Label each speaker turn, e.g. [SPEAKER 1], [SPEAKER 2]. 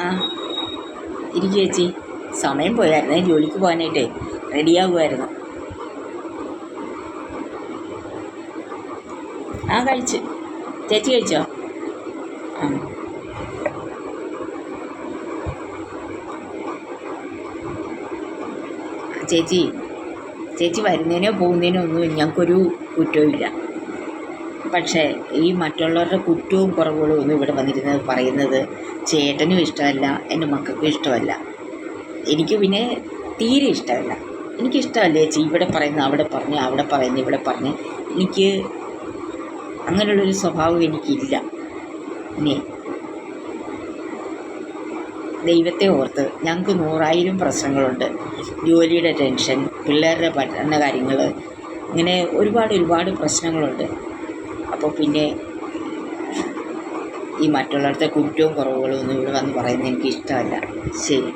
[SPEAKER 1] ആ ഇരിക്കും ചേച്ചി. സമയം പോയായിരുന്നേ, ജോലിക്ക് പോകാനായിട്ടേ റെഡിയാകുമായിരുന്നു. ആ കഴിച്ച്. ചേച്ചി കഴിച്ചോ? ആ ചേച്ചി ചേച്ചി വരുന്നതിനോ പോകുന്നതിനോ ഒന്നും ഞങ്ങൾക്കൊരു കുറ്റവുമില്ല. പക്ഷേ ഈ മറ്റുള്ളവരുടെ കുറ്റവും കുറവുകളും ഒന്നും ഇവിടെ വന്നിരുന്നത് പറയുന്നത് ചേട്ടനും ഇഷ്ടമല്ല, എൻ്റെ മക്കൾക്കും ഇഷ്ടമല്ല. എനിക്ക് പിന്നെ തീരെ ഇഷ്ടമല്ല. എനിക്കിഷ്ടമല്ല ചേച്ചി ഇവിടെ പറയുന്ന അവിടെ പറഞ്ഞ്, അവിടെ പറയുന്ന ഇവിടെ പറഞ്ഞ്. എനിക്ക് അങ്ങനെയുള്ളൊരു സ്വഭാവം എനിക്കില്ല. ഇനി ദൈവത്തെ ഓർത്ത് ഞങ്ങൾക്ക് 100,000 പ്രശ്നങ്ങളുണ്ട്. ജോലിയുടെ ടെൻഷൻ, പിള്ളേരുടെ പഠന കാര്യങ്ങൾ, ഇങ്ങനെ ഒരുപാട് പ്രശ്നങ്ങളുണ്ട്. അപ്പോൾ പിന്നെ ഈ മറ്റുള്ളവരുടെ കുറ്റവും കുറവുകളും ഒന്നും ഇവിടെ വന്ന് പറയുന്നത് എനിക്കിഷ്ടമല്ല. ശരി.